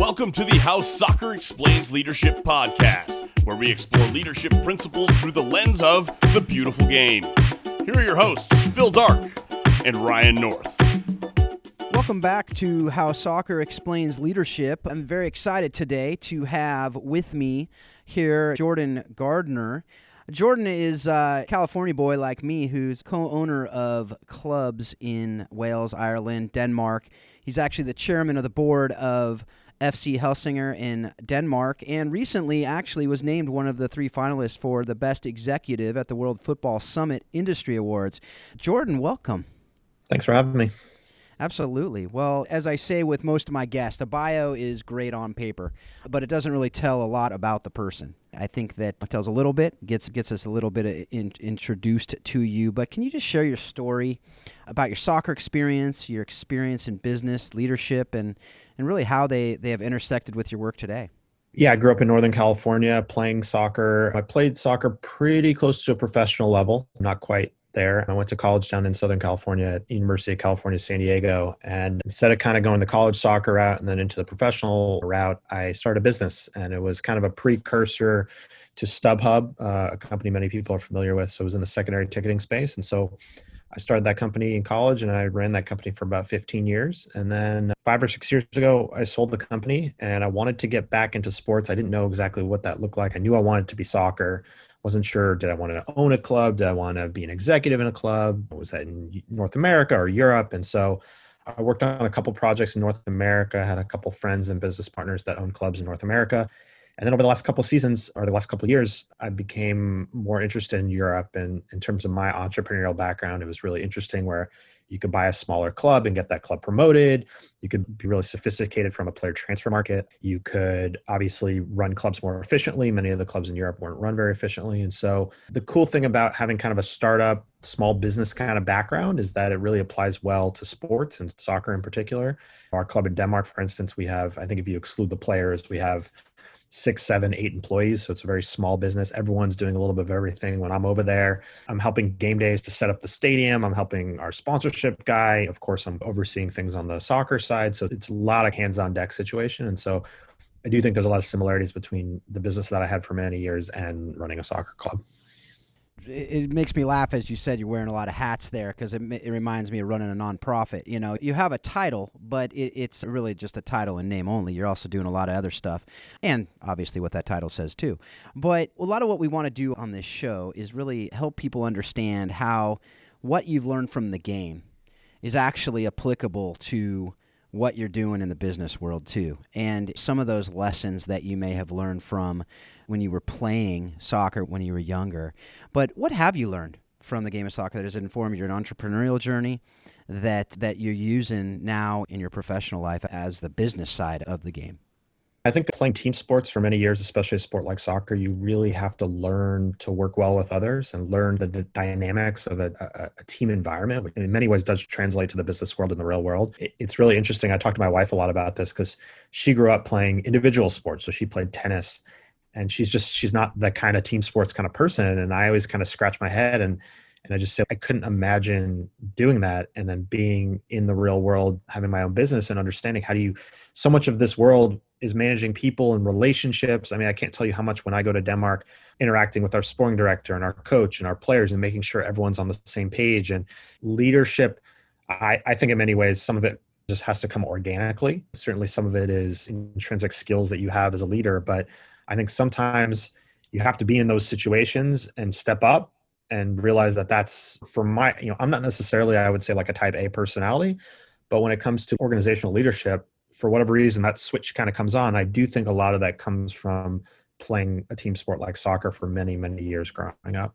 Welcome to the How Soccer Explains Leadership podcast, where we explore leadership principles through the lens of the beautiful game. Here are your hosts, Phil Dark and Ryan North. Welcome back to How Soccer Explains Leadership. I'm very excited today to have with me here Jordan Gardner. Jordan is a California boy like me who's co-owner of clubs in Wales, Ireland, Denmark. He's actually the chairman of the board of FC Helsingor in Denmark, and recently actually was named one of the 3 finalists for the best executive at the World Football Summit Industry Awards. Jordan, welcome. Thanks for having me. Absolutely. Well, as I say with most of my guests, a bio is great on paper, but it doesn't really tell a lot about the person. I think that it tells a little bit, gets us a little bit introduced to you, but can you just share your story about your soccer experience, your experience in business, leadership, and really how they have intersected with your work today? Yeah, I grew up in Northern California playing soccer. I played soccer pretty close to a professional level, not quite there. I went to college down in Southern California at University of California, San Diego. And instead of kind of going the college soccer route and then into the professional route, I started a business. And it was kind of a precursor to StubHub, a company many people are familiar with. So it was in the secondary ticketing space. And so I started that company in college and I ran that company for about 15 years. And then 5 or 6 years ago, I sold the company and I wanted to get back into sports. I didn't know exactly what that looked like. I knew I wanted to be soccer. Wasn't sure, did I want to own a club? Did I want to be an executive in a club? Was that in North America or Europe? And so I worked on a couple projects in North America. I had a couple friends and business partners that own clubs in North America. And then over the last couple of seasons or the last couple of years, I became more interested in Europe. And in terms of my entrepreneurial background, it was really interesting where you could buy a smaller club and get that club promoted. You could be really sophisticated from a player transfer market. You could obviously run clubs more efficiently. Many of the clubs in Europe weren't run very efficiently. And so the cool thing about having kind of a startup, small business kind of background is that it really applies well to sports and soccer in particular. Our club in Denmark, for instance, we have, I think if you exclude the players, we have 6, 7, 8 employees. So it's a very small business. Everyone's doing a little bit of everything. When I'm over there, I'm helping game days to set up the stadium. I'm helping our sponsorship guy. Of course, I'm overseeing things on the soccer side. So it's a lot of hands on deck situation. And so I do think there's a lot of similarities between the business that I had for many years and running a soccer club. It makes me laugh, as you said, you're wearing a lot of hats there because it reminds me of running a nonprofit. You know, you have a title, but it's really just a title in name only. You're also doing a lot of other stuff, and obviously what that title says too. But a lot of what we want to do on this show is really help people understand how what you've learned from the game is actually applicable to what you're doing in the business world too. And some of those lessons that you may have learned from when you were playing soccer when you were younger. But what have you learned from the game of soccer that has informed your entrepreneurial journey that you're using now in your professional life as the business side of the game? I think playing team sports for many years, especially a sport like soccer, you really have to learn to work well with others and learn the dynamics of a team environment, which in many ways does translate to the business world and the real world. It's really interesting. I talked to my wife a lot about this because she grew up playing individual sports. So she played tennis and she's not the kind of team sports kind of person. And I always kind of scratch my head and I just say, I couldn't imagine doing that. And then being in the real world, having my own business and understanding so much of this world is managing people and relationships. I mean, I can't tell you how much when I go to Denmark, interacting with our sporting director and our coach and our players and making sure everyone's on the same page. And leadership, I think in many ways, some of it just has to come organically. Certainly some of it is intrinsic skills that you have as a leader. But I think sometimes you have to be in those situations and step up and realize that that's for I'm not necessarily, I would say like a type A personality, but when it comes to organizational leadership, for whatever reason, that switch kind of comes on. I do think a lot of that comes from playing a team sport like soccer for many, many years growing up.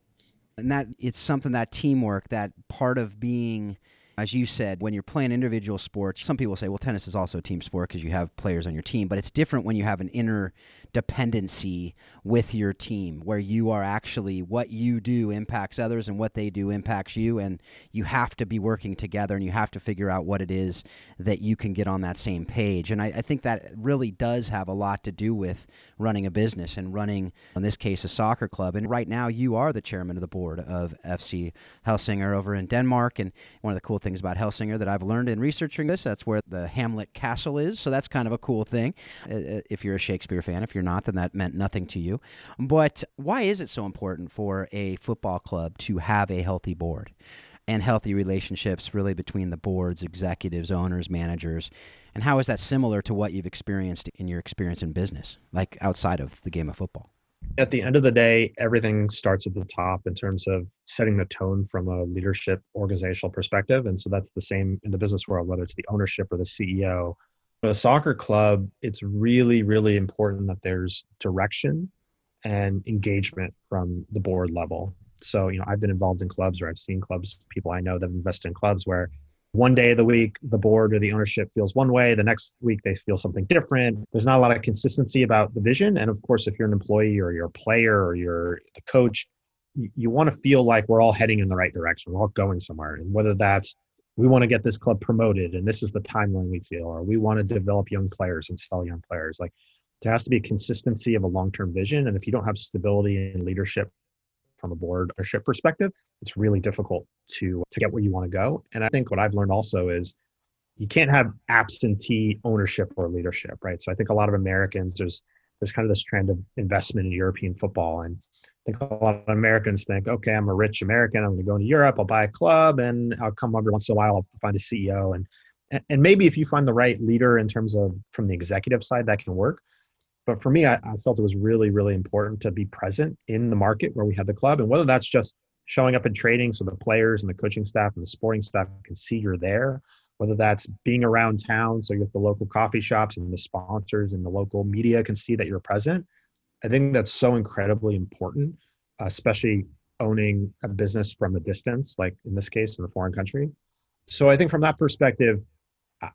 And that it's something, that teamwork, that part of being, as you said, when you're playing individual sports, some people say, well, tennis is also a team sport because you have players on your team, but it's different when you have an interdependency with your team where you are actually, what you do impacts others and what they do impacts you, and you have to be working together and you have to figure out what it is that you can get on that same page. And I think that really does have a lot to do with running a business and running, in this case, a soccer club. And right now you are the chairman of the board of FC Helsingor over in Denmark. And one of the cool things things about Helsingor that I've learned in researching this. That's where the Hamlet Castle is, so that's kind of a cool thing. If you're a Shakespeare fan, if you're not, then that meant nothing to you. But why is it so important for a football club to have a healthy board and healthy relationships really between the boards, executives, owners, managers? And how is that similar to what you've experienced in your experience in business, like outside of the game of football? At the end of the day, everything starts at the top in terms of setting the tone from a leadership organizational perspective. And so that's the same in the business world, whether it's the ownership or the CEO. For a soccer club, it's really, really important that there's direction and engagement from the board level. So, I've been involved in clubs, or I've seen clubs, people I know that have invested in clubs where one day of the week, the board or the ownership feels one way. The next week, they feel something different. There's not a lot of consistency about the vision. And of course, if you're an employee or you're a player or you're the coach, you want to feel like we're all heading in the right direction. We're all going somewhere. And whether that's, we want to get this club promoted and this is the timeline we feel, or we want to develop young players and sell young players. Like, there has to be a consistency of a long-term vision. And if you don't have stability in leadership from a board ownership perspective, it's really difficult to get where you want to go. And I think what I've learned also is you can't have absentee ownership or leadership, right? So I think a lot of Americans, there's kind of this trend of investment in European football. And I think a lot of Americans think, okay, I'm a rich American. I'm going to go into Europe. I'll buy a club and I'll come every once in a while. I'll find a CEO. And maybe if you find the right leader in terms of from the executive side, that can work. But for me, I felt it was really, really important to be present in the market where we had the club. And whether that's just showing up in training so the players and the coaching staff and the sporting staff can see you're there, whether that's being around town so you're at the local coffee shops and the sponsors and the local media can see that you're present. I think that's so incredibly important, especially owning a business from a distance, like in this case, in a foreign country. So I think from that perspective,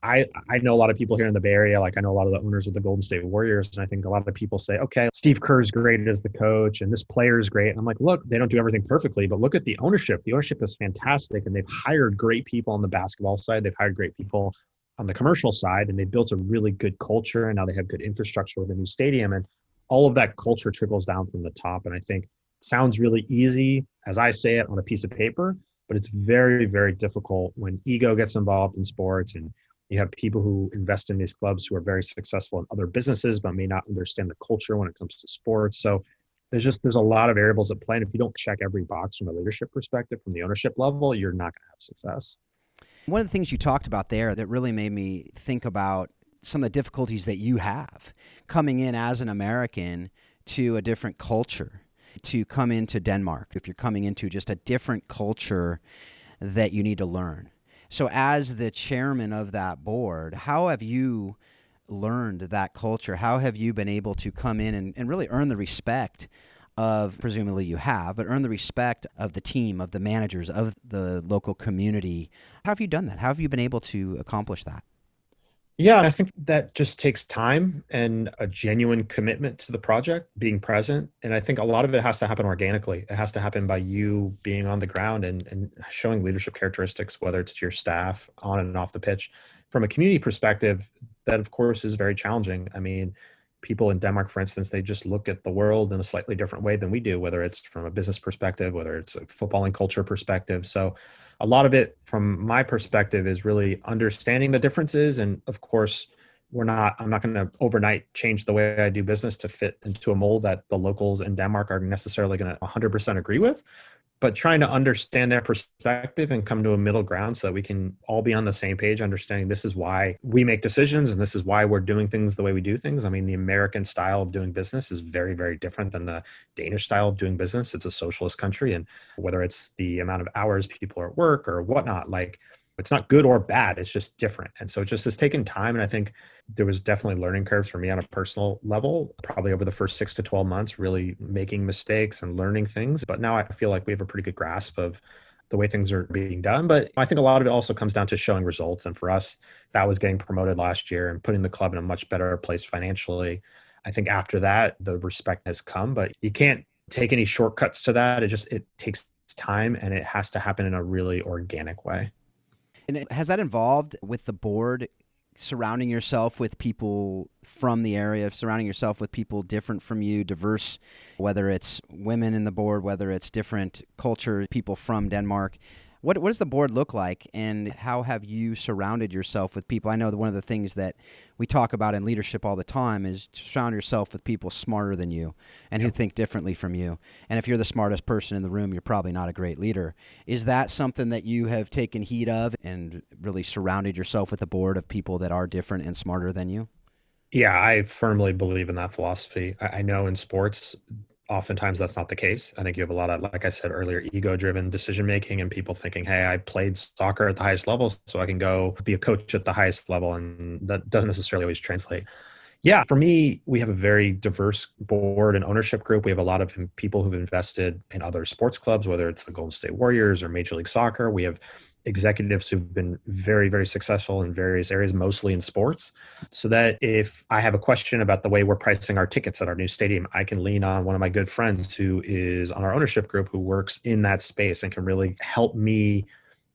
I know a lot of people here in the Bay Area, like I know a lot of the owners of the Golden State Warriors, and I think a lot of people say, okay, Steve Kerr is great as the coach and this player is great. And I'm like, look, they don't do everything perfectly, but look at the ownership. The ownership is fantastic, and they've hired great people on the basketball side. They've hired great people on the commercial side, and they built a really good culture, and now they have good infrastructure with a new stadium, and all of that culture trickles down from the top. And I think it sounds really easy as I say it on a piece of paper, but it's very, very difficult when ego gets involved in sports and you have people who invest in these clubs who are very successful in other businesses, but may not understand the culture when it comes to sports. So there's a lot of variables at play. And if you don't check every box from a leadership perspective, from the ownership level, you're not going to have success. One of the things you talked about there that really made me think about some of the difficulties that you have coming in as an American to a different culture, to come into Denmark, if you're coming into just a different culture that you need to learn. So as the chairman of that board, how have you learned that culture? How have you been able to come in and really earn the respect of, presumably you have, but earn the respect of the team, of the managers, of the local community? How have you done that? How have you been able to accomplish that? Yeah, I think that just takes time and a genuine commitment to the project, being present. And I think a lot of it has to happen organically. It has to happen by you being on the ground and showing leadership characteristics, whether it's to your staff on and off the pitch. From a community perspective, that of course is very challenging. I mean, people in Denmark, for instance, they just look at the world in a slightly different way than we do, whether it's from a business perspective, whether it's a football and culture perspective. So a lot of it from my perspective is really understanding the differences. And of course, I'm not going to overnight change the way I do business to fit into a mold that the locals in Denmark are necessarily going to 100% agree with, but trying to understand their perspective and come to a middle ground so that we can all be on the same page, understanding this is why we make decisions and this is why we're doing things the way we do things. I mean, the American style of doing business is very, very different than the Danish style of doing business. It's a socialist country. And whether it's the amount of hours people are at work or whatnot, like it's not good or bad. It's just different. And so it just has taken time. And I think there was definitely learning curves for me on a personal level, probably over the first 6 to 12 months, really making mistakes and learning things. But now I feel like we have a pretty good grasp of the way things are being done. But I think a lot of it also comes down to showing results. And for us, that was getting promoted last year and putting the club in a much better place financially. I think after that, the respect has come, but you can't take any shortcuts to that. It takes time and it has to happen in a really organic way. And has that involved with the board, surrounding yourself with people from the area, surrounding yourself with people different from you, diverse, whether it's women in the board, whether it's different culture, people from Denmark? What does the board look like, and how have you surrounded yourself with people? I know that one of the things that we talk about in leadership all the time is to surround yourself with people smarter than you and who think differently from you. And if you're the smartest person in the room, you're probably not a great leader. Is that something that you have taken heed of and really surrounded yourself with a board of people that are different and smarter than you? Yeah, I firmly believe in that philosophy. I know in sports, oftentimes that's not the case. I think you have a lot of, like I said earlier, ego-driven decision making and people thinking, hey, I played soccer at the highest level, so I can go be a coach at the highest level. And that doesn't necessarily always translate. Yeah, for me, we have a very diverse board and ownership group. We have a lot of people who've invested in other sports clubs, whether it's the Golden State Warriors or Major League Soccer. We have executives who've been very, very successful in various areas, mostly in sports, so that if I have a question about the way we're pricing our tickets at our new stadium, I can lean on one of my good friends who is on our ownership group who works in that space and can really help me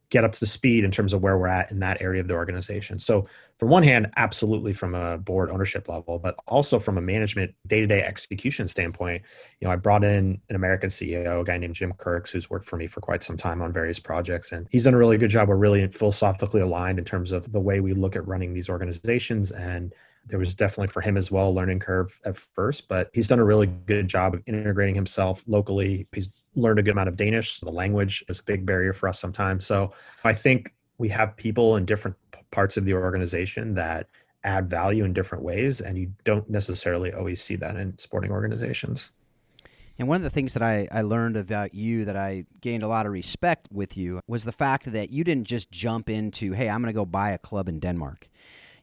get up to speed in terms of where we're at in that area of the organization. So from one hand, absolutely from a board ownership level, but also from a management day-to-day execution standpoint, I brought in an American CEO, a guy named Jim Kirks, who's worked for me for quite some time on various projects. And he's done a really good job. We're really philosophically aligned in terms of the way we look at running these organizations. And there was definitely for him as well a learning curve at first, but he's done a really good job of integrating himself locally. He's learned a good amount of Danish. The language is a big barrier for us sometimes. So I think we have people in different parts of the organization that add value in different ways, and you don't necessarily always see that in sporting organizations. And one of the things that I learned about you that I gained a lot of respect with you was the fact that you didn't just jump into, hey, I'm going to go buy a club in Denmark.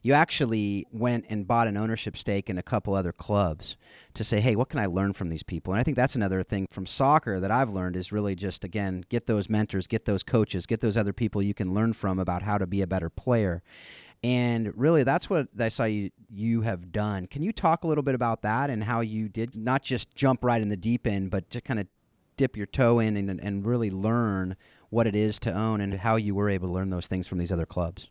You actually went and bought an ownership stake in a couple other clubs to say, hey, what can I learn from these people? And I think that's another thing from soccer that I've learned is really just, again, get those mentors, get those coaches, get those other people you can learn from about how to be a better player. And really, that's what I saw you have done. Can you talk a little bit about that and how you did not just jump right in the deep end, but to kind of dip your toe in and really learn what it is to own and how you were able to learn those things from these other clubs?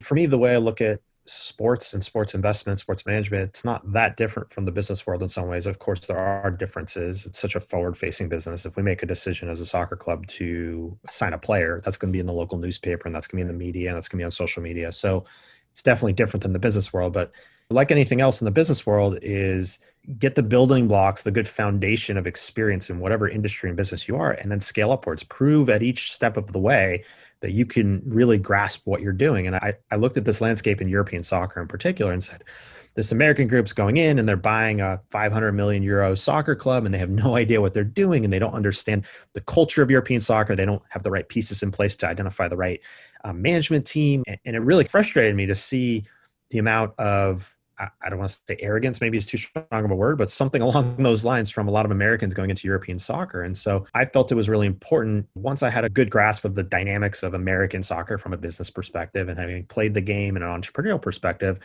For me, the way I look at sports and sports investment, sports management, it's not that different from the business world in some ways. Of course, there are differences. It's such a forward-facing business. If we make a decision as a soccer club to sign a player, that's going to be in the local newspaper, and that's going to be in the media, and that's going to be on social media. So it's definitely different than the business world. But like anything else in the business world is get the building blocks, the good foundation of experience in whatever industry and business you are, and then scale upwards. Prove at each step of the way that you can really grasp what you're doing. And I looked at this landscape in European soccer in particular and said, this American group's going in and they're buying a 500 million euro soccer club and they have no idea what they're doing and they don't understand the culture of European soccer. They don't have the right pieces in place to identify the right management team. And it really frustrated me to see the amount of, I don't want to say arrogance, maybe it's too strong of a word, but something along those lines from a lot of Americans going into European soccer. And so I felt it was really important once I had a good grasp of the dynamics of American soccer from a business perspective and having played the game in an entrepreneurial perspective,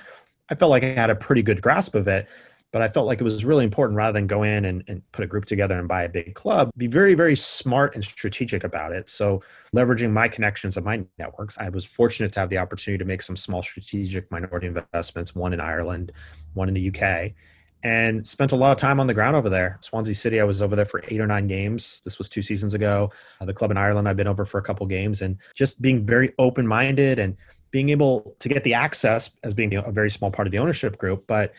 I felt like I had a pretty good grasp of it. But I felt like it was really important rather than go in and put a group together and buy a big club, be very, very smart and strategic about it. So leveraging my connections and my networks, I was fortunate to have the opportunity to make some small strategic minority investments, one in Ireland, one in the UK, and spent a lot of time on the ground over there. Swansea City, I was over there for 8 or 9 games. This was 2 seasons ago. The club in Ireland, I've been over for a couple games, and just being very open-minded and being able to get the access as being a very small part of the ownership group, but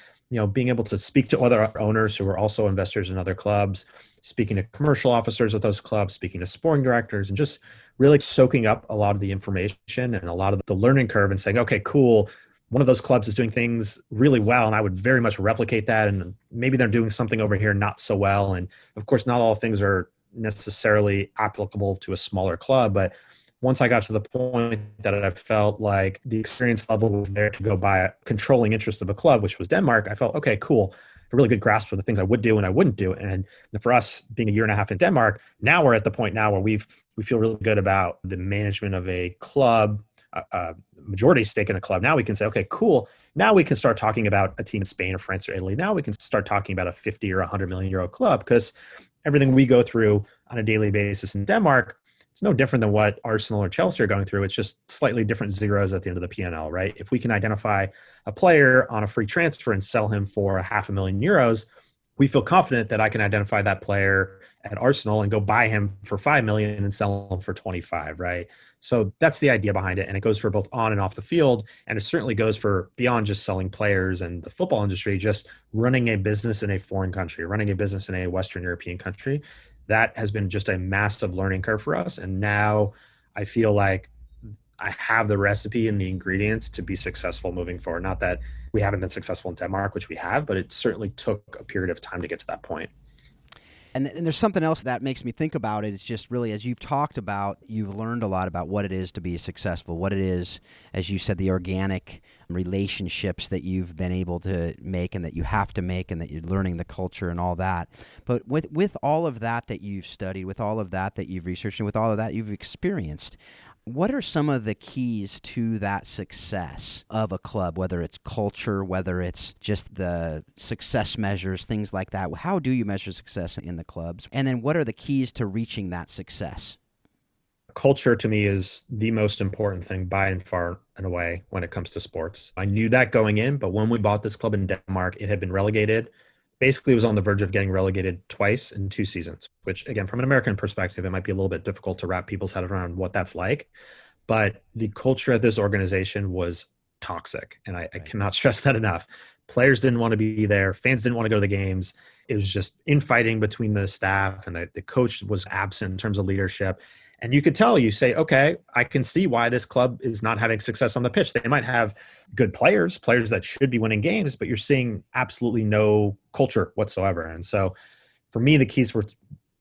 being able to speak to other owners who are also investors in other clubs, speaking to commercial officers at those clubs, speaking to sporting directors, and just really soaking up a lot of the information and a lot of the learning curve and saying, okay, cool. One of those clubs is doing things really well, and I would very much replicate that. And maybe they're doing something over here not so well. And of course, not all things are necessarily applicable to a smaller club, but once I got to the point that I felt like the experience level was there to go buy a controlling interest of a club, which was Denmark, I felt, okay, cool. A really good grasp of the things I would do and I wouldn't do. And for us being a year and a half in Denmark, now we're at the point now where we feel really good about the management of a club, a majority stake in a club. Now we can say, okay, cool. Now we can start talking about a team in Spain or France or Italy. Now we can start talking about a 50 or 100 million euro club, because everything we go through on a daily basis in Denmark, it's no different than what Arsenal or Chelsea are going through. It's just slightly different zeros at the end of the P&L, right? If we can identify a player on a free transfer and sell him for €500,000, we feel confident that I can identify that player at Arsenal and go buy him for 5 million and sell him for 25, right? So that's the idea behind it. And it goes for both on and off the field. And it certainly goes for beyond just selling players and the football industry, just running a business in a foreign country, running a business in a Western European country. That has been just a massive learning curve for us. And now I feel like I have the recipe and the ingredients to be successful moving forward. Not that we haven't been successful in Denmark, which we have, but it certainly took a period of time to get to that point. And there's something else that makes me think about it. It's just really, as you've talked about, you've learned a lot about what it is to be successful, what it is, as you said, the organic relationships that you've been able to make and that you have to make and that you're learning the culture and all that. But with all of that you've studied, with all of that you've researched, and with all of that you've experienced, what are some of the keys to that success of a club, whether it's culture, whether it's just the success measures, things like that? How do you measure success in the clubs? And then what are the keys to reaching that success? Culture to me is the most important thing by and far and away when it comes to sports. I knew that going in, but when we bought this club in Denmark, it had been relegated. Basically, it was on the verge of getting relegated twice in 2 seasons, which again, from an American perspective, it might be a little bit difficult to wrap people's head around what that's like. But the culture at this organization was toxic. And I cannot stress that enough. Players didn't want to be there. Fans didn't want to go to the games. It was just infighting between the staff, and the coach was absent in terms of leadership. And you could tell, you say, okay, I can see why this club is not having success on the pitch. They might have good players that should be winning games, but you're seeing absolutely no culture whatsoever. And so for me, the keys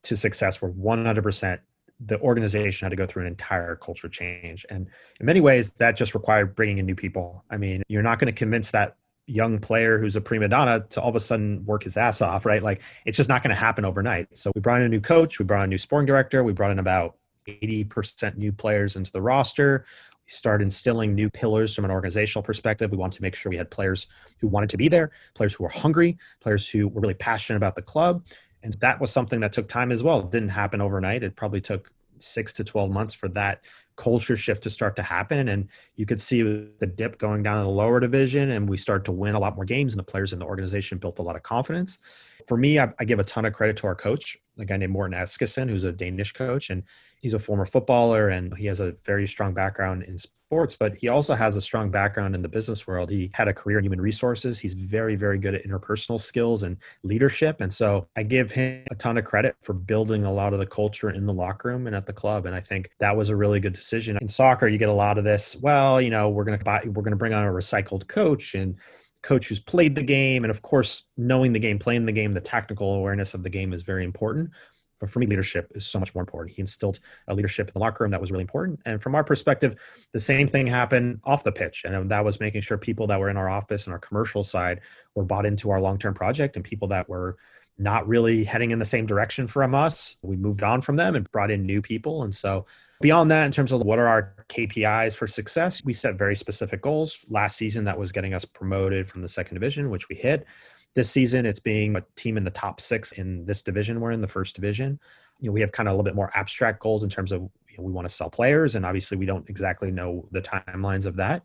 to success were 100%. The organization had to go through an entire culture change. And in many ways, that just required bringing in new people. I mean, you're not going to convince that young player who's a prima donna to all of a sudden work his ass off, right? Like, it's just not going to happen overnight. So we brought in a new coach, we brought in a new sporting director, we brought in about 80% new players into the roster. We started instilling new pillars from an organizational perspective. We wanted to make sure we had players who wanted to be there, players who were hungry, players who were really passionate about the club. And that was something that took time as well. It didn't happen overnight. It probably took 6 to 12 months for that culture shift to start to happen. And you could see the dip going down in the lower division, and we started to win a lot more games, and the players in the organization built a lot of confidence. For me, I give a ton of credit to our coach, a guy named Morten Eskesen, who's a Danish coach, and he's a former footballer, and he has a very strong background in sports, but he also has a strong background in the business world. He had a career in human resources. He's very, very good at interpersonal skills and leadership. And so I give him a ton of credit for building a lot of the culture in the locker room and at the club. And I think that was a really good decision. In soccer, you get a lot of this, well, we're going to bring on a recycled coach and coach who's played the game. And of course, knowing the game, playing the game, the tactical awareness of the game is very important. But for me, leadership is so much more important. He instilled a leadership in the locker room that was really important. And from our perspective, the same thing happened off the pitch. And that was making sure people that were in our office and our commercial side were bought into our long-term project, and people that were not really heading in the same direction from us, we moved on from them and brought in new people. And so beyond that, in terms of what are our KPIs for success, we set very specific goals. Last season, that was getting us promoted from the second division, which we hit. This season, it's being a team in the top 6 in this division. We're in the first division. We have kind of a little bit more abstract goals in terms of we want to sell players, and obviously we don't exactly know the timelines of that.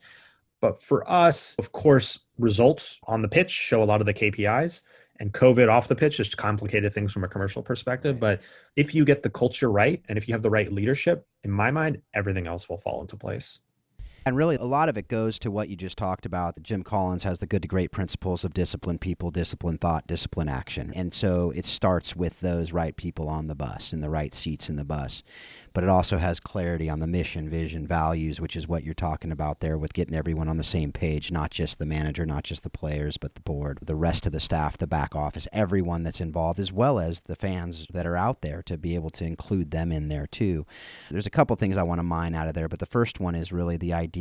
But for us, of course, results on the pitch show a lot of the KPIs, and COVID off the pitch just complicated things from a commercial perspective. But if you get the culture right, and if you have the right leadership, in my mind, everything else will fall into place. And really, a lot of it goes to what you just talked about. Jim Collins has the good to great principles of discipline people, discipline thought, discipline action. And so it starts with those right people on the bus and the right seats in the bus. But it also has clarity on the mission, vision, values, which is what you're talking about there with getting everyone on the same page, not just the manager, not just the players, but the board, the rest of the staff, the back office, everyone that's involved, as well as the fans that are out there, to be able to include them in there too. There's a couple things I want to mine out of there, but the first one is really the idea.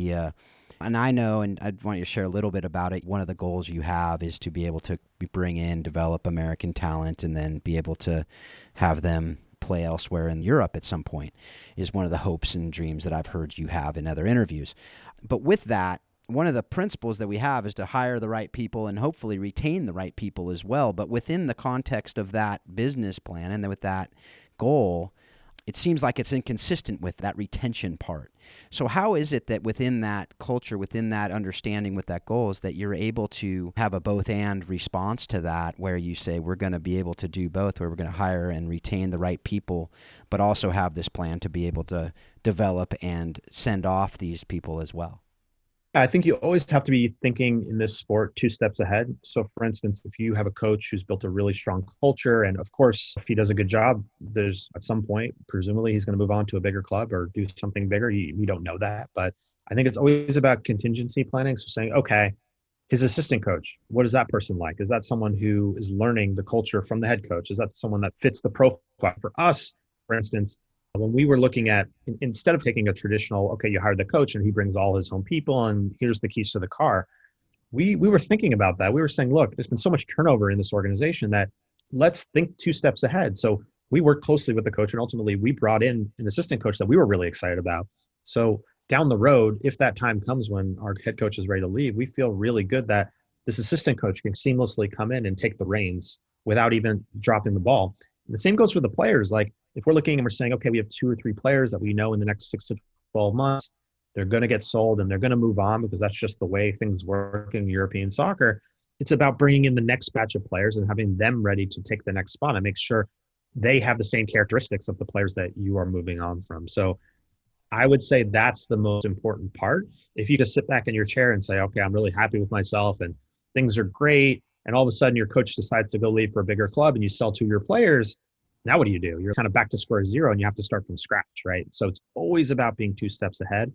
And I know, and I want you to share a little bit about it, one of the goals you have is to be able to bring in, develop American talent, and then be able to have them play elsewhere in Europe at some point, is one of the hopes and dreams that I've heard you have in other interviews. But with that, one of the principles that we have is to hire the right people and hopefully retain the right people as well. But within the context of that business plan and with that goal, it seems like it's inconsistent with that retention part. So how is it that within that culture, within that understanding with that goal, is that you're able to have a both and response to that, where you say we're going to be able to do both, where we're going to hire and retain the right people, but also have this plan to be able to develop and send off these people as well? I think you always have to be thinking in this sport 2 steps ahead. So for instance, if you have a coach who's built a really strong culture, and of course, if he does a good job, there's at some point, presumably he's going to move on to a bigger club or do something bigger. We don't know that, but I think it's always about contingency planning. So saying, okay, his assistant coach, what is that person like? Is that someone who is learning the culture from the head coach? Is that someone that fits the profile? For us, for instance, when we were looking at, instead of taking a traditional, okay, you hire the coach and he brings all his own people and here's the keys to the car, we were thinking about that. We were saying, look, there's been so much turnover in this organization that let's think 2 steps ahead. So we worked closely with the coach, and ultimately we brought in an assistant coach that we were really excited about. So down the road, if that time comes when our head coach is ready to leave, we feel really good that this assistant coach can seamlessly come in and take the reins without even dropping the ball. And the same goes for the players. Like, if we're looking and we're saying, okay, we have 2 or 3 players that we know in the next 6 to 12 months, they're going to get sold and they're going to move on because that's just the way things work in European soccer. It's about bringing in the next batch of players and having them ready to take the next spot and make sure they have the same characteristics of the players that you are moving on from. So I would say that's the most important part. If you just sit back in your chair and say, okay, I'm really happy with myself and things are great, and all of a sudden your coach decides to go leave for a bigger club and you sell 2 of your players, now what do? You're kind of back to square zero and you have to start from scratch, right? So it's always about being 2 steps ahead.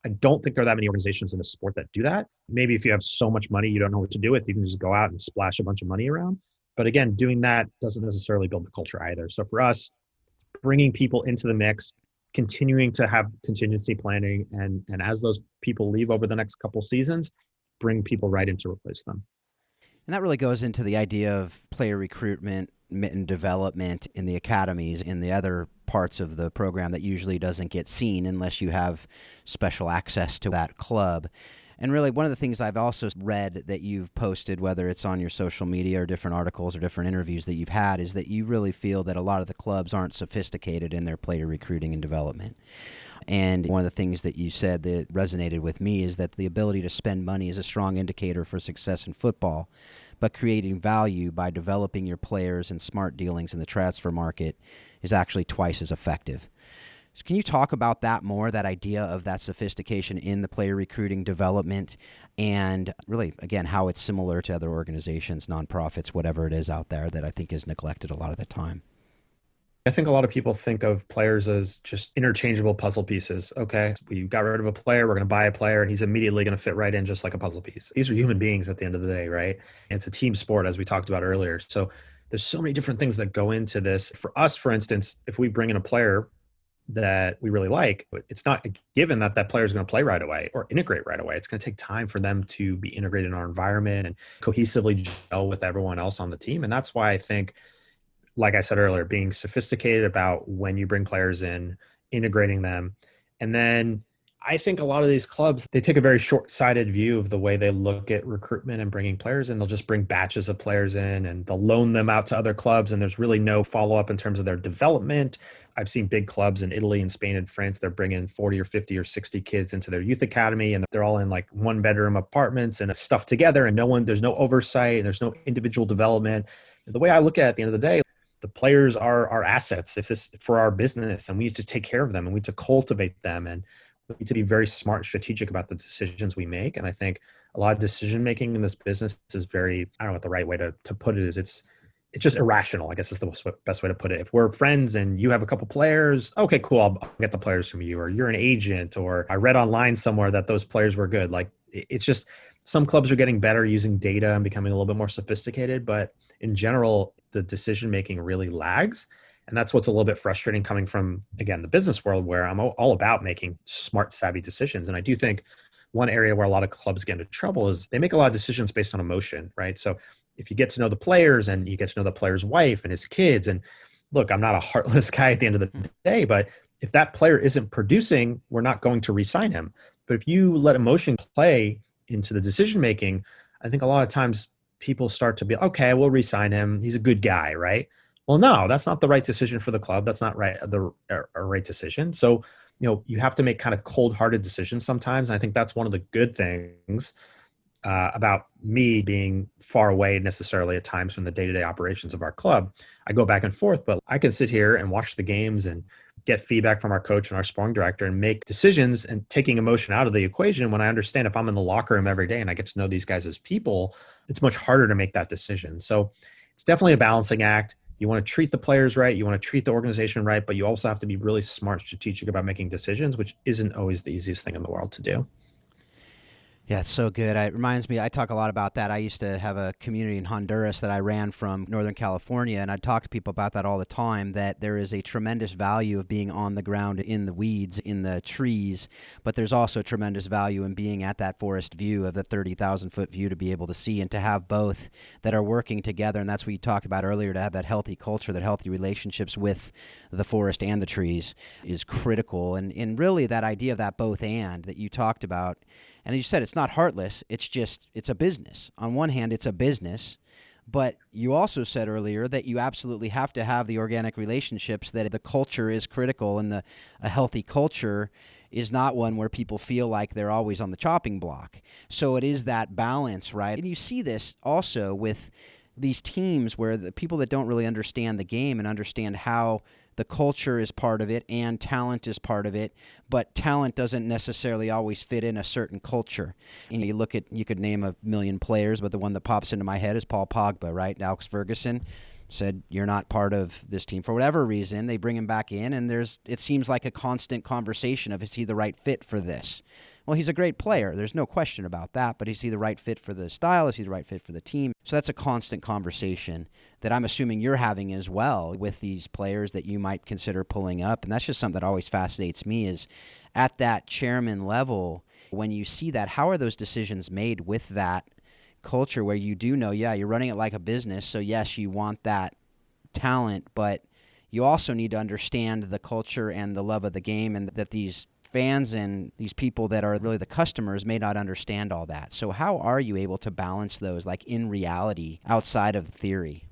I don't think there are that many organizations in the sport that do that. Maybe if you have so much money, you don't know what to do with, you can just go out and splash a bunch of money around. But again, doing that doesn't necessarily build the culture either. So for us, bringing people into the mix, continuing to have contingency planning, and as those people leave over the next couple seasons, bring people right in to replace them. And that really goes into the idea of player recruitment and development in the academies, in the other parts of the program that usually doesn't get seen unless you have special access to that club. And really, one of the things I've also read that you've posted, whether it's on your social media or different articles or different interviews that you've had, is that you really feel that a lot of the clubs aren't sophisticated in their player recruiting and development. And one of the things that you said that resonated with me is that the ability to spend money is a strong indicator for success in football, but creating value by developing your players and smart dealings in the transfer market is actually twice as effective. So can you talk about that more, that idea of that sophistication in the player recruiting development, and really, again, how it's similar to other organizations, nonprofits, whatever it is out there that I think is neglected a lot of the time? I think a lot of people think of players as just interchangeable puzzle pieces. Okay, we got rid of a player, we're going to buy a player, and he's immediately going to fit right in just like a puzzle piece. These are human beings at the end of the day, right? And it's a team sport, as we talked about earlier. So there's so many different things that go into this. For us, for instance, if we bring in a player that we really like, it's not a given that that player is going to play right away or integrate right away. It's going to take time for them to be integrated in our environment and cohesively gel with everyone else on the team. And that's why I think, like I said earlier, being sophisticated about when you bring players in, integrating them. And then I think a lot of these clubs, they take a very short-sighted view of the way they look at recruitment and bringing players in. They'll just bring batches of players in and they'll loan them out to other clubs. And there's really no follow-up in terms of their development. I've seen big clubs in Italy and Spain and France, they're bringing 40 or 50 or 60 kids into their youth academy, and they're all in like 1-bedroom apartments and stuff together, and there's no oversight and there's no individual development. The way I look at it at the end of the day, the players are our assets for our business, and we need to take care of them and we need to cultivate them, and we need to be very smart and strategic about the decisions we make. And I think a lot of decision making in this business is very, I don't know what the right way to put it is. It's just irrational, I guess is the best way to put it. If we're friends and you have a couple players, okay, cool, I'll get the players from you, or you're an agent, or I read online somewhere that those players were good. Like, it's just, some clubs are getting better using data and becoming a little bit more sophisticated, but in general, the decision making really lags. And that's what's a little bit frustrating coming from, again, the business world, where I'm all about making smart, savvy decisions. And I do think one area where a lot of clubs get into trouble is they make a lot of decisions based on emotion, right? So if you get to know the players and you get to know the player's wife and his kids, and look, I'm not a heartless guy at the end of the day, but if that player isn't producing, we're not going to re-sign him. But if you let emotion play into the decision-making, I think a lot of times people start to be, okay, we'll re-sign him. He's a good guy, right? Well, no, that's not the right decision for the club. That's not right a right decision. So, you have to make kind of cold-hearted decisions sometimes. And I think that's one of the good things about me being far away necessarily at times from the day-to-day operations of our club. I go back and forth, but I can sit here and watch the games and get feedback from our coach and our sporting director and make decisions and taking emotion out of the equation. When I understand if I'm in the locker room every day and I get to know these guys as people, it's much harder to make that decision. So it's definitely a balancing act. You want to treat the players right. You want to treat the organization right, but you also have to be really smart, strategic about making decisions, which isn't always the easiest thing in the world to do. Yeah, it's so good. It reminds me, I talk a lot about that. I used to have a community in Honduras that I ran from Northern California, and I talk to people about that all the time, that there is a tremendous value of being on the ground in the weeds, in the trees, but there's also tremendous value in being at that forest view of the 30,000-foot view to be able to see and to have both that are working together. And that's what you talked about earlier, to have that healthy culture, that healthy relationships with the forest and the trees is critical. And really that idea of that both and that you talked about. And as you said, it's not heartless. It's a business. On one hand, it's a business. But you also said earlier that you absolutely have to have the organic relationships, that the culture is critical, and a healthy culture is not one where people feel like they're always on the chopping block. So it is that balance, right? And you see this also with these teams where the people that don't really understand the game and understand how the culture is part of it and talent is part of it, but talent doesn't necessarily always fit in a certain culture. And you could name a million players, but the one that pops into my head is Paul Pogba, right? Alex Ferguson said, you're not part of this team for whatever reason. They bring him back in, and it seems like a constant conversation of, is he the right fit for this? Well, he's a great player. There's no question about that, but is he the right fit for the style? Is he the right fit for the team? So that's a constant conversation that I'm assuming you're having as well with these players that you might consider pulling up. And that's just something that always fascinates me, is at that chairman level, when you see that, how are those decisions made with that culture where you do know, yeah, you're running it like a business. So yes, you want that talent, but you also need to understand the culture and the love of the game, and that these fans and these people that are really the customers may not understand all that. So how are you able to balance those, like in reality, outside of theory?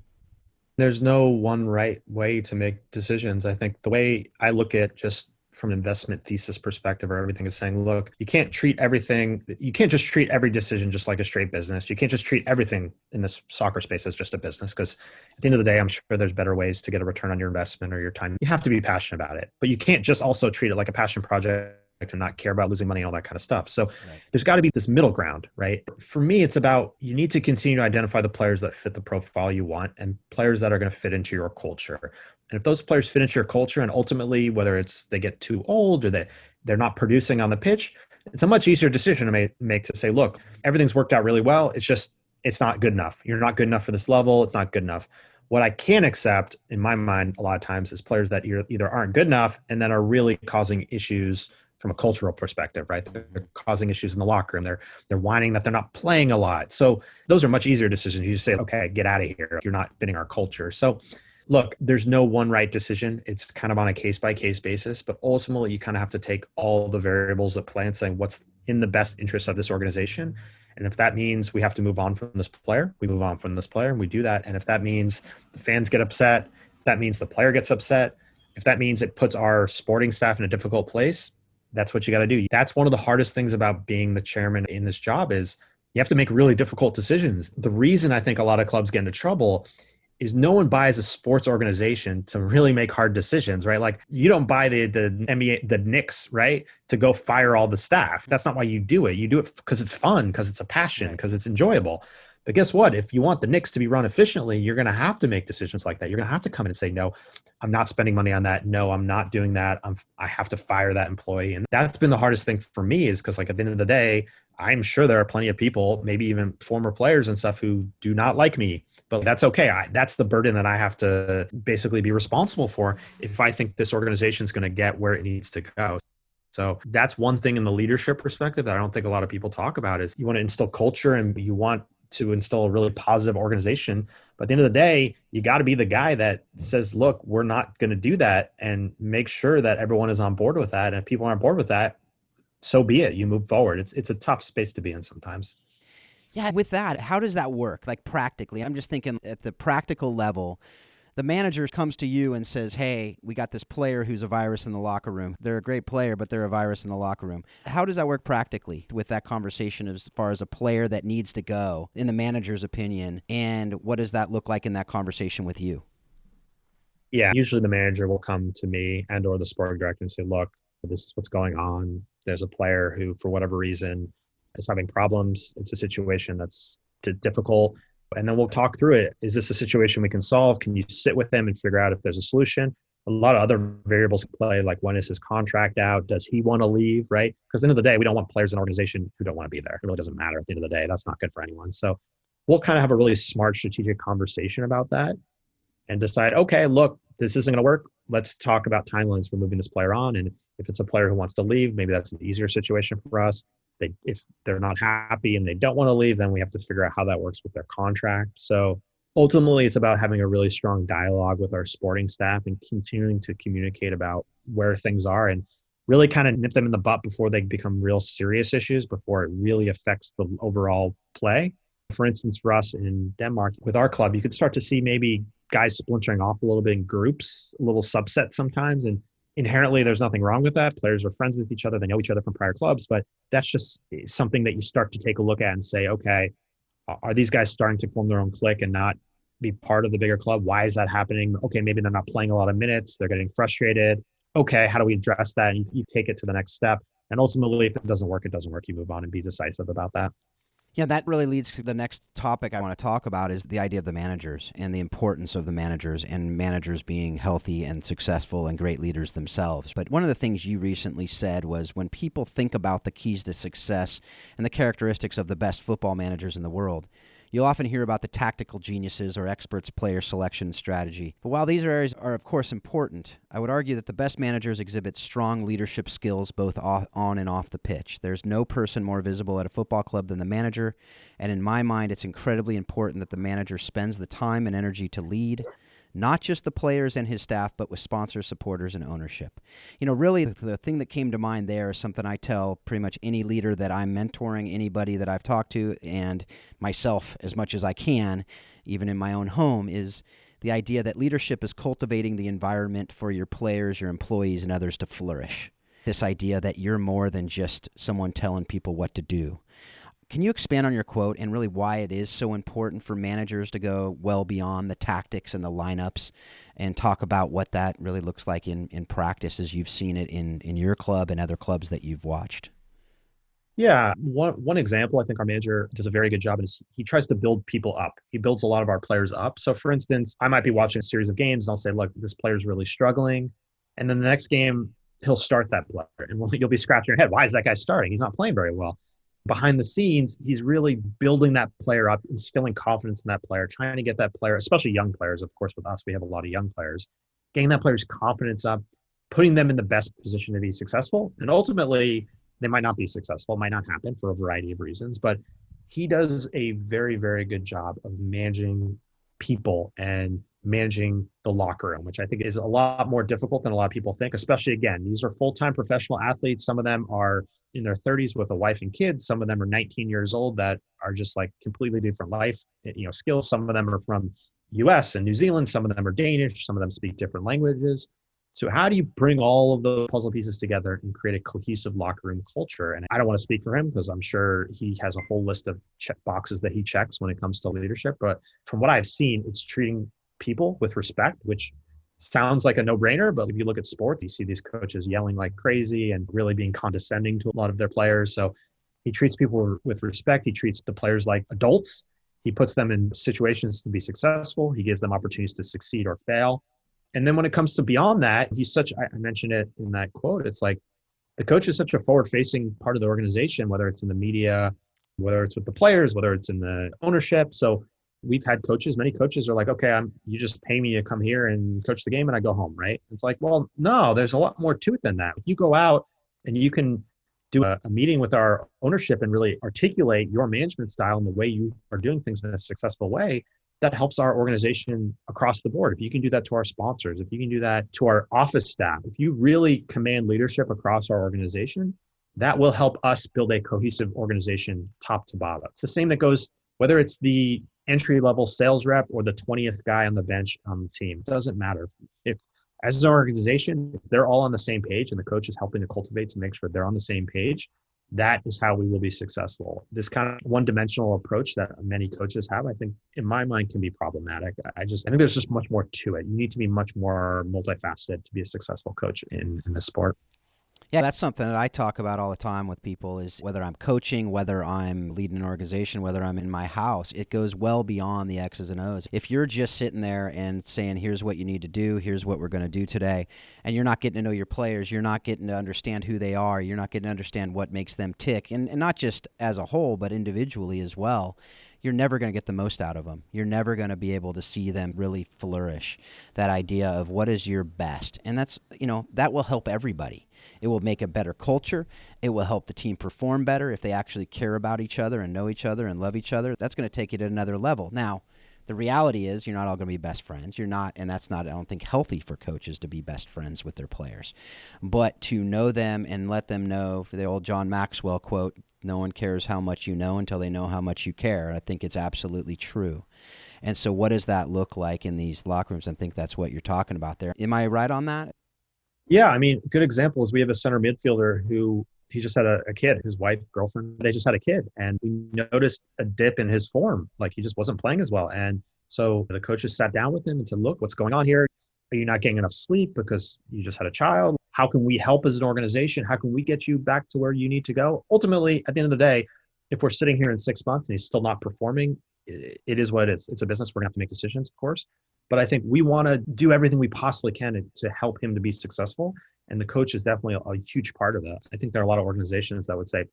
There's no one right way to make decisions. I think the way I look at, just from an investment thesis perspective or everything, is saying, look, you can't just treat every decision just like a straight business. You can't just treat everything in this soccer space as just a business, because at the end of the day, I'm sure there's better ways to get a return on your investment or your time. You have to be passionate about it, but you can't just also treat it like a passion project and not care about losing money and all that kind of stuff. So there's got to be this middle ground, right? For me, it's about, you need to continue to identify the players that fit the profile you want and players that are going to fit into your culture. And if those players fit into your culture, and ultimately, whether it's they get too old or they're not producing on the pitch, it's a much easier decision to make to say, look, everything's worked out really well. It's not good enough. You're not good enough for this level. It's not good enough. What I can accept in my mind a lot of times is players that either aren't good enough and then are really causing issues from a cultural perspective, right? They're causing issues in the locker room. They're whining that they're not playing a lot. So those are much easier decisions. You just say, okay, get out of here. You're not fitting our culture. So look, there's no one right decision. It's kind of on a case by case basis, but ultimately you kind of have to take all the variables at play and saying what's in the best interest of this organization. And if that means we have to move on from this player, we move on from this player, and we do that. And if that means the fans get upset, if that means the player gets upset, if that means it puts our sporting staff in a difficult place, that's what you got to do. That's one of the hardest things about being the chairman in this job, is you have to make really difficult decisions. The reason I think a lot of clubs get into trouble is no one buys a sports organization to really make hard decisions, right? Like, you don't buy the NBA, the Knicks, right, to go fire all the staff. That's not why you do it. You do it because it's fun, because it's a passion, because it's enjoyable. But guess what? If you want the Knicks to be run efficiently, you're going to have to make decisions like that. You're going to have to come in and say, no, I'm not spending money on that. No, I'm not doing that. I have to fire that employee. And that's been the hardest thing for me, is because, like, at the end of the day, I'm sure there are plenty of people, maybe even former players and stuff, who do not like me. But that's okay. That's the burden that I have to basically be responsible for if I think this organization is going to get where it needs to go. So that's one thing in the leadership perspective that I don't think a lot of people talk about, is you want to instill culture and you want to instill a really positive organization. But at the end of the day, you got to be the guy that says, look, we're not going to do that, and make sure that everyone is on board with that. And if people aren't on board with that, so be it. You move forward. It's a tough space to be in sometimes. Yeah, with that, how does that work? Like practically, I'm just thinking at the practical level, The manager comes to you and says, hey, we got this player who's a virus in the locker room. They're a great player, but they're a virus in the locker room. How does that work practically with that conversation as far as a player that needs to go, in the manager's opinion? And what does that look like in that conversation with you? Yeah, usually the manager will come to me and or the sporting director and say, look, this is what's going on. There's a player who, for whatever reason, is having problems. It's a situation that's difficult. And then we'll talk through it. Is this a situation we can solve? Can you sit with them and figure out if there's a solution? A lot of other variables play, like when is his contract out? Does he want to leave, right? Because at the end of the day, we don't want players in an organization who don't want to be there. It really doesn't matter at the end of the day. That's not good for anyone. So we'll kind of have a really smart strategic conversation about that and decide, okay, look, this isn't going to work. Let's talk about timelines for moving this player on. And if it's a player who wants to leave, maybe that's an easier situation for us. If they're not happy and they don't want to leave, then we have to figure out how that works with their contract. So ultimately, it's about having a really strong dialogue with our sporting staff and continuing to communicate about where things are and really kind of nip them in the butt before they become real serious issues, before it really affects the overall play. For instance, for us in Denmark, with our club, you could start to see maybe guys splintering off a little bit in groups, a little subsets sometimes. And inherently, there's nothing wrong with that. Players are friends with each other. They know each other from prior clubs, but that's just something that you start to take a look at and say, okay, are these guys starting to form their own clique and not be part of the bigger club? Why is that happening? Okay, maybe they're not playing a lot of minutes. They're getting frustrated. Okay, how do we address that? And you take it to the next step. And ultimately, if it doesn't work, it doesn't work. You move on and be decisive about that. Yeah, that really leads to the next topic I want to talk about is the idea of the managers and the importance of the managers and managers being healthy and successful and great leaders themselves. But one of the things you recently said was when people think about the keys to success and the characteristics of the best football managers in the world, you'll often hear about the tactical geniuses or experts' player selection strategy. But while these areas are, of course, important, I would argue that the best managers exhibit strong leadership skills both on and off the pitch. There's no person more visible at a football club than the manager, and in my mind, it's incredibly important that the manager spends the time and energy to lead, not just the players and his staff, but with sponsors, supporters, and ownership. You know, really, the thing that came to mind there is something I tell pretty much any leader that I'm mentoring, anybody that I've talked to, and myself as much as I can, even in my own home, is the idea that leadership is cultivating the environment for your players, your employees, and others to flourish. This idea that you're more than just someone telling people what to do. Can you expand on your quote and really why it is so important for managers to go well beyond the tactics and the lineups and talk about what that really looks like in practice as you've seen it in your club and other clubs that you've watched? Yeah. One example, I think our manager does a very good job is he tries to build people up. He builds a lot of our players up. So for instance, I might be watching a series of games and I'll say, look, this player's really struggling. And then the next game, he'll start that player and you'll be scratching your head. Why is that guy starting? He's not playing very well. Behind the scenes, he's really building that player up, instilling confidence in that player, trying to get that player, especially young players. Of course, with us, we have a lot of young players, getting that player's confidence up, putting them in the best position to be successful. And ultimately, they might not be successful, might not happen for a variety of reasons, but he does a very, very good job of managing people and managing the locker room, which I think is a lot more difficult than a lot of people think, especially, again, these are full-time professional athletes. Some of them are in their 30s with a wife and kids. Some of them are 19 years old that are just like completely different life, skills. Some of them are from US and New Zealand. Some of them are Danish. Some of them speak different languages. So how do you bring all of the puzzle pieces together and create a cohesive locker room culture? And I don't want to speak for him because I'm sure he has a whole list of check boxes that he checks when it comes to leadership. But from what I've seen, it's treating people with respect, which sounds like a no-brainer. But if you look at sports, you see these coaches yelling like crazy and really being condescending to a lot of their players. So he treats people with respect. He treats the players like adults. He puts them in situations to be successful. He gives them opportunities to succeed or fail. And then when it comes to beyond that, I mentioned it in that quote, it's like the coach is such a forward-facing part of the organization, whether it's in the media, whether it's with the players, whether it's in the ownership. So we've had many coaches are like, okay, you just pay me to come here and coach the game and I go home, right? It's like, well, no, there's a lot more to it than that. If you go out and you can do a meeting with our ownership and really articulate your management style and the way you are doing things in a successful way, that helps our organization across the board. If you can do that to our sponsors, if you can do that to our office staff, if you really command leadership across our organization, that will help us build a cohesive organization top to bottom. It's the same that goes, whether it's the entry level sales rep or the 20th guy on the bench on the team. It doesn't matter. If as an organization, if they're all on the same page and the coach is helping to cultivate to make sure they're on the same page, that is how we will be successful. This kind of one-dimensional approach that many coaches have, I think, in my mind, can be problematic. I think there's just much more to it. You need to be much more multifaceted to be a successful coach in this sport. Yeah, that's something that I talk about all the time with people is whether I'm coaching, whether I'm leading an organization, whether I'm in my house, it goes well beyond the X's and O's. If you're just sitting there and saying, here's what you need to do, here's what we're going to do today, and you're not getting to know your players, you're not getting to understand who they are, you're not getting to understand what makes them tick, and not just as a whole, but individually as well, you're never going to get the most out of them. You're never going to be able to see them really flourish. That idea of what is your best. And that's, that will help everybody. It will make a better culture. It will help the team perform better if they actually care about each other and know each other and love each other. That's going to take you to another level. Now, the reality is you're not all going to be best friends. You're not, and that's not, I don't think, healthy for coaches to be best friends with their players. But to know them and let them know, for the old John Maxwell quote, no one cares how much you know until they know how much you care. I think it's absolutely true. And so what does that look like in these locker rooms? I think that's what you're talking about there. Am I right on that? Yeah, I mean, good example is we have a center midfielder who he just had a kid, his wife, girlfriend, they just had a kid. And we noticed a dip in his form, like he just wasn't playing as well. And so the coaches sat down with him and said, look, what's going on here? Are you not getting enough sleep because you just had a child? How can we help as an organization? How can we get you back to where you need to go? Ultimately, at the end of the day, if we're sitting here in 6 months and he's still not performing, it is what it is. It's a business. We're going to have to make decisions, of course. But I think we want to do everything we possibly can to help him to be successful. And the coach is definitely a huge part of that. I think there are a lot of organizations that would say,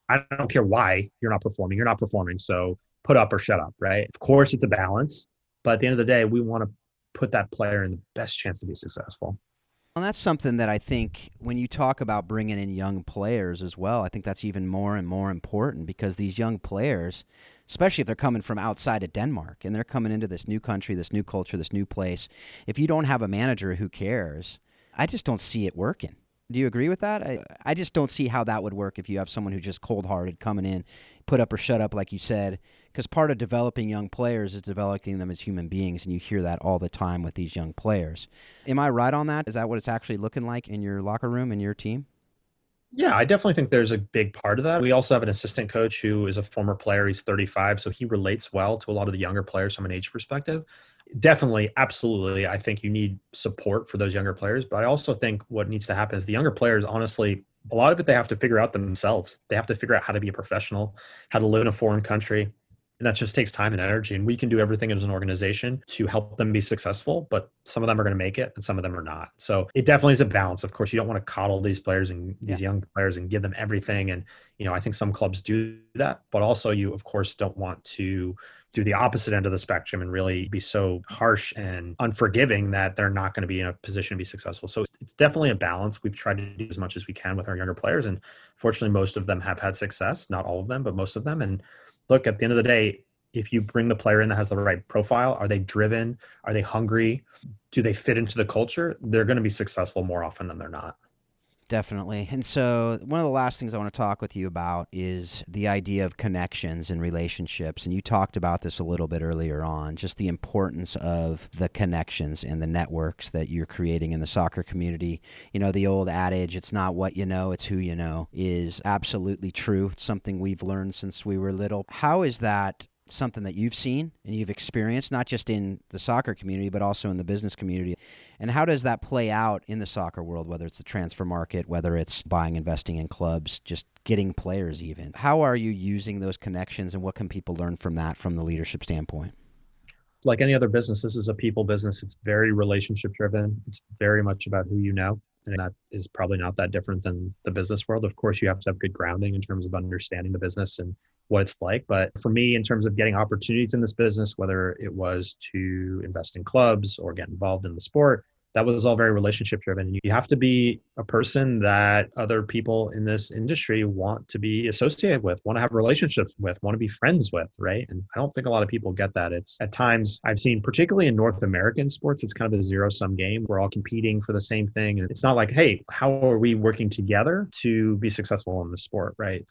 I don't care why you're not performing. You're not performing. So put up or shut up, right? Of course, it's a balance. But at the end of the day, we want to put that player in the best chance to be successful. And that's something that I think when you talk about bringing in young players as well, I think that's even more and more important because these young players, especially if they're coming from outside of Denmark and they're coming into this new country, this new culture, this new place, if you don't have a manager who cares, I just don't see it working. Do you agree with that? I just don't see how that would work if you have someone who's just cold-hearted coming in, put up or shut up, like you said, because part of developing young players is developing them as human beings, and you hear that all the time with these young players. Am I right on that? Is that what it's actually looking like in your locker room and your team? Yeah, I definitely think there's a big part of that. We also have an assistant coach who is a former player. He's 35, so he relates well to a lot of the younger players from an age perspective. Definitely, absolutely. I think you need support for those younger players. But I also think what needs to happen is the younger players, honestly, a lot of it they have to figure out themselves. They have to figure out how to be a professional, how to live in a foreign country. And that just takes time and energy. And we can do everything as an organization to help them be successful, but some of them are going to make it and some of them are not. So it definitely is a balance. Of course, you don't want to coddle these players and these young players and give them everything. And, I think some clubs do that, but also you, of course, don't want to do the opposite end of the spectrum and really be so harsh and unforgiving that they're not going to be in a position to be successful. So it's definitely a balance. We've tried to do as much as we can with our younger players. And fortunately, most of them have had success, not all of them, but most of them. And look, at the end of the day, if you bring the player in that has the right profile, are they driven? Are they hungry? Do they fit into the culture? They're going to be successful more often than they're not. Definitely. And so one of the last things I want to talk with you about is the idea of connections and relationships. And you talked about this a little bit earlier on, just the importance of the connections and the networks that you're creating in the soccer community. The old adage, it's not what you know, it's who you know, is absolutely true. It's something we've learned since we were little. How is that something that you've seen and you've experienced, not just in the soccer community, but also in the business community? And how does that play out in the soccer world, whether it's the transfer market, whether it's buying, investing in clubs, just getting players even? How are you using those connections and what can people learn from that from the leadership standpoint? Like any other business, this is a people business. It's very relationship driven. It's very much about who you know. And that is probably not that different than the business world. Of course, you have to have good grounding in terms of understanding the business and what it's like. But for me, in terms of getting opportunities in this business, whether it was to invest in clubs or get involved in the sport, that was all very relationship driven. You have to be a person that other people in this industry want to be associated with, want to have relationships with, want to be friends with, right? And I don't think a lot of people get that. It's at times I've seen, particularly in North American sports, it's kind of a zero-sum game. We're all competing for the same thing. And it's not like, hey, how are we working together to be successful in the sport, right?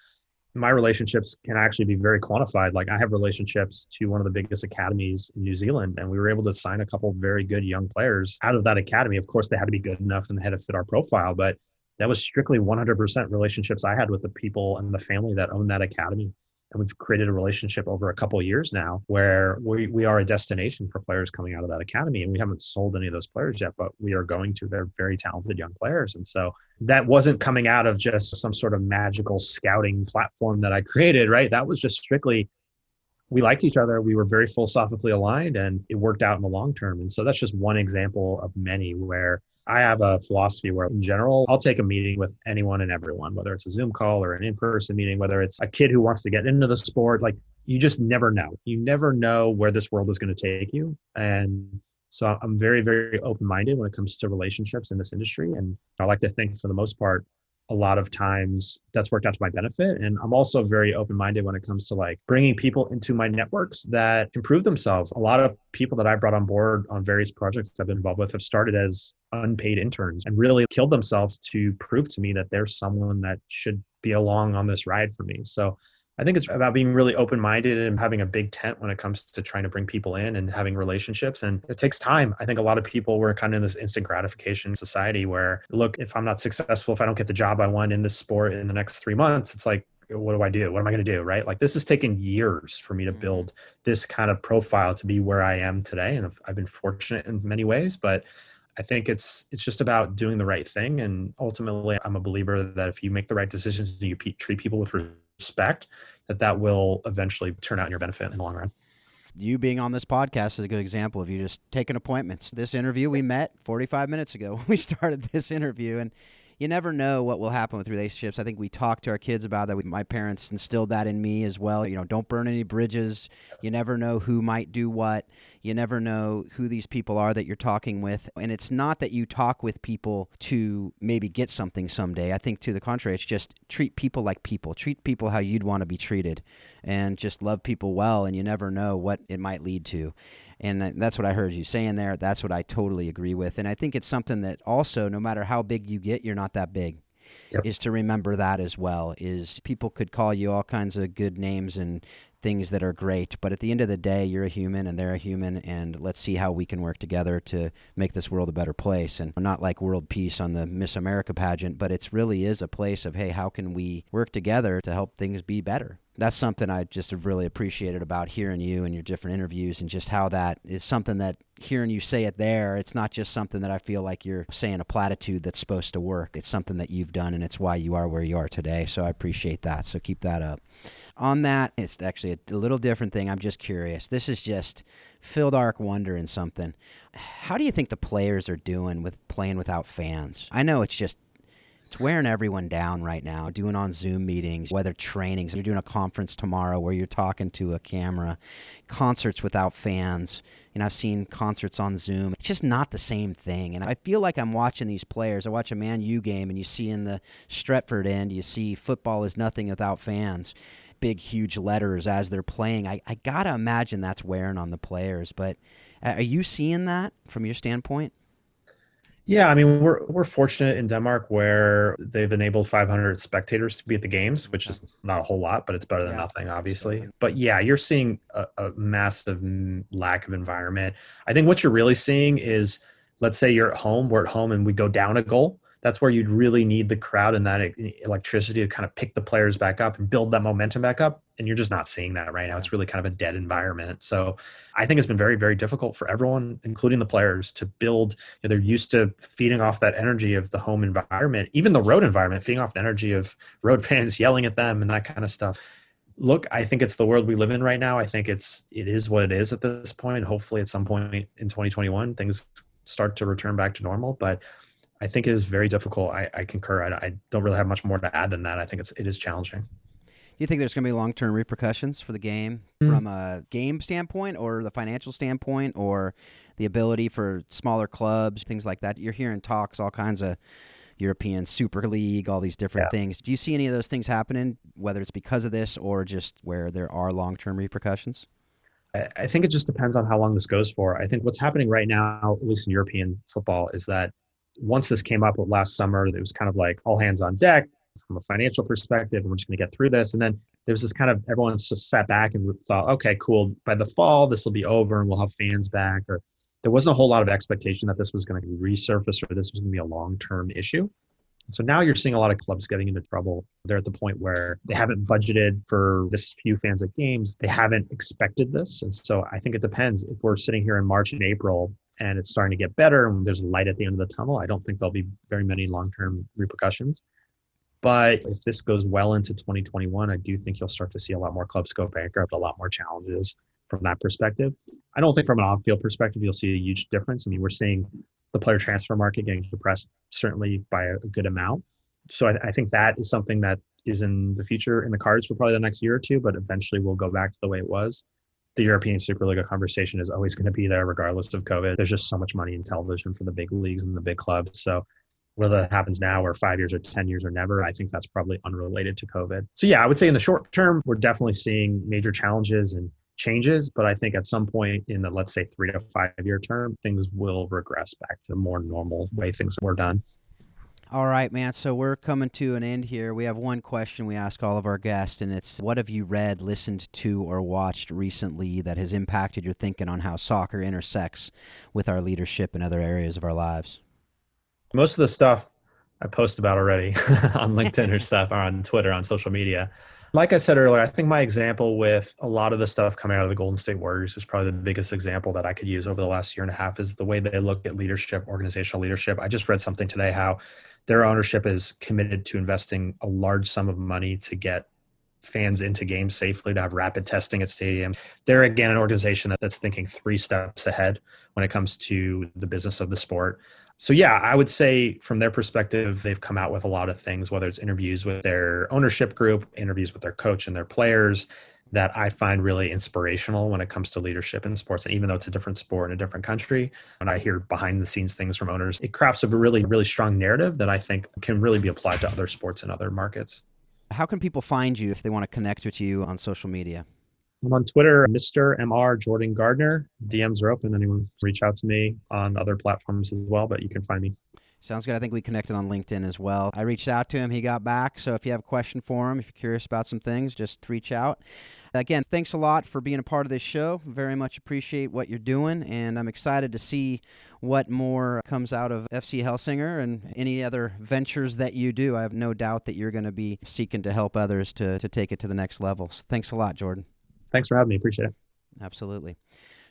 my relationships can actually be very quantified. Like I have relationships to one of the biggest academies in New Zealand, and we were able to sign a couple of very good young players out of that academy. Of course, they had to be good enough and they had to fit our profile, but that was strictly 100% relationships I had with the people and the family that owned that academy. And we've created a relationship over a couple of years now where we are a destination for players coming out of that academy. And we haven't sold any of those players yet, but we are going to. They're very talented young players. And so that wasn't coming out of just some sort of magical scouting platform that I created, right? That was just strictly, we liked each other. We were very philosophically aligned and it worked out in the long term. And so that's just one example of many where I have a philosophy where in general, I'll take a meeting with anyone and everyone, whether it's a Zoom call or an in-person meeting, whether it's a kid who wants to get into the sport, like you just never know. You never know where this world is going to take you. And so I'm very, very open-minded when it comes to relationships in this industry. And I like to think for the most part, a lot of times that's worked out to my benefit. And I'm also very open-minded when it comes to like bringing people into my networks that improve themselves. A lot of people that I brought on board on various projects I've been involved with have started as unpaid interns and really killed themselves to prove to me that there's someone that should be along on this ride for me. So I think it's about being really open-minded and having a big tent when it comes to trying to bring people in and having relationships. And it takes time. I think a lot of people were kind of in this instant gratification society where, look, if I'm not successful, if I don't get the job I want in this sport in the next 3 months, it's like, what do I do? What am I going to do? Right? Like this has taken years for me to build this kind of profile to be where I am today. And I've been fortunate in many ways, but I think it's just about doing the right thing. And ultimately, I'm a believer that if you make the right decisions and you treat people with respect, that will eventually turn out in your benefit in the long run. You being on this podcast is a good example of you just taking appointments. This interview, we met 45 minutes ago when we started this interview, and you never know what will happen with relationships. I think we talked to our kids about that. My parents instilled that in me as well. You know, don't burn any bridges. You never know who might do what. You never know who these people are that you're talking with. And it's not that you talk with people to maybe get something someday. I think to the contrary, it's just treat people like people. Treat people how you'd want to be treated and just love people well, and you never know what it might lead to. And that's what I heard you saying there. That's what I totally agree with. And I think it's something that also, no matter how big you get, you're not that big. Yep. Is to remember that as well. Is people could call you all kinds of good names and things that are great, but at the end of the day, you're a human and they're a human, and let's see how we can work together to make this world a better place. And not like world peace on the Miss America pageant, but it really is a place of, hey, how can we work together to help things be better? That's something I just have really appreciated about hearing you and your different interviews, and just how that is something that hearing you say it there, it's not just something that I feel like you're saying a platitude that's supposed to work. It's something that you've done, and it's why you are where you are today. So I appreciate that. So keep that up. On that, it's actually a little different thing. I'm just curious. This is just Phil Dark wondering something. How do you think the players are doing with playing without fans? I know it's wearing everyone down right now, doing on Zoom meetings, whether trainings. You're doing a conference tomorrow where you're talking to a camera, concerts without fans. You know, I've seen concerts on Zoom. It's just not the same thing. And I feel like I'm watching these players. I watch a Man U game, and you see in the Stretford end, you see football is nothing without fans. Big, huge letters as they're playing. I got to imagine that's wearing on the players. But are you seeing that from your standpoint? Yeah, I mean, we're fortunate in Denmark where they've enabled 500 spectators to be at the games, which is not a whole lot, but it's better than nothing, obviously. But yeah, you're seeing a massive lack of environment. I think what you're really seeing is, let's say we're at home and we go down a goal. That's where you'd really need the crowd and that electricity to kind of pick the players back up and build that momentum back up. And you're just not seeing that right now. It's really kind of a dead environment. So I think it's been very, very difficult for everyone, including the players, to build. They're used to feeding off that energy of the home environment, even the road environment, feeding off the energy of road fans yelling at them and that kind of stuff. Look, I think it's the world we live in right now. I think it is what it is at this point. Hopefully at some point in 2021, things start to return back to normal. But I think it is very difficult. I concur. I don't really have much more to add than that. I think it is challenging. Do you think there's going to be long-term repercussions for the game from a game standpoint, or the financial standpoint, or the ability for smaller clubs, things like that? You're hearing talks, all kinds of European Super League, all these different things. Do you see any of those things happening, whether it's because of this or just where there are long-term repercussions? I think it just depends on how long this goes for. I think what's happening right now, at least in European football, is that once this came up last summer, it was kind of like all hands on deck. from a financial perspective, and we're just going to get through this. And then there's this kind of, everyone just sat back and thought, okay, cool. By the fall, this will be over and we'll have fans back. Or there wasn't a whole lot of expectation that this was going to resurface or this was going to be a long-term issue. So now you're seeing a lot of clubs getting into trouble. They're at the point where they haven't budgeted for this few fans at games. They haven't expected this. And so I think it depends. If we're sitting here in March and April and it's starting to get better and there's light at the end of the tunnel, I don't think there'll be very many long-term repercussions. But if this goes well into 2021, I do think you'll start to see a lot more clubs go bankrupt, a lot more challenges from that perspective. I don't think from an off-field perspective, you'll see a huge difference. I mean, we're seeing the player transfer market getting depressed certainly by a good amount. So I think that is something that is in the future in the cards for probably the next year or two, but eventually we'll go back to the way it was. The European Superliga conversation is always going to be there regardless of COVID. There's just so much money in television for the big leagues and the big clubs. So whether that happens now or 5 years or 10 years or never, I think that's probably unrelated to COVID. So yeah, I would say in the short term, we're definitely seeing major challenges and changes, but I think at some point in the, let's say, 3 to 5 year term, things will regress back to the more normal way things were done. All right, man. So we're coming to an end here. We have one question we ask all of our guests, and it's, what have you read, listened to, or watched recently that has impacted your thinking on how soccer intersects with our leadership in other areas of our lives? Most of the stuff I post about already on LinkedIn or stuff, or on Twitter, on social media. Like I said earlier, I think my example with a lot of the stuff coming out of the Golden State Warriors is probably the biggest example that I could use over the last year and a half, is the way they look at leadership, organizational leadership. I just read something today how their ownership is committed to investing a large sum of money to get fans into games safely, to have rapid testing at stadiums. They're, again, an organization that's thinking 3 steps ahead when it comes to the business of the sport. So yeah, I would say from their perspective, they've come out with a lot of things, whether it's interviews with their ownership group, interviews with their coach and their players, that I find really inspirational when it comes to leadership in sports. And even though it's a different sport in a different country, when I hear behind the scenes things from owners, it crafts a really, really strong narrative that I think can really be applied to other sports and other markets. How can people find you if they want to connect with you on social media? I'm on Twitter, Mr. MR Jordan Gardner. DMs are open. Anyone reach out to me on other platforms as well, but you can find me. Sounds good. I think we connected on LinkedIn as well. I reached out to him. He got back. So if you have a question for him, if you're curious about some things, just reach out. Again, thanks a lot for being a part of this show. Very much appreciate what you're doing, and I'm excited to see what more comes out of FC Helsingor and any other ventures that you do. I have no doubt that you're going to be seeking to help others to take it to the next level. So thanks a lot, Jordan. Thanks for having me. Appreciate it. Absolutely.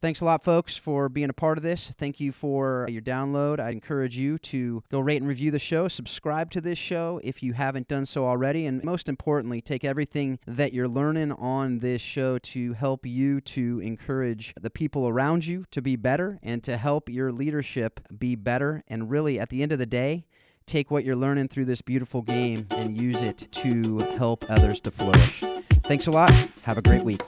Thanks a lot, folks, for being a part of this. Thank you for your download. I encourage you to go rate and review the show, subscribe to this show if you haven't done so already, and most importantly, take everything that you're learning on this show to help you to encourage the people around you to be better and to help your leadership be better. And really, at the end of the day, take what you're learning through this beautiful game and use it to help others to flourish. Thanks a lot. Have a great week.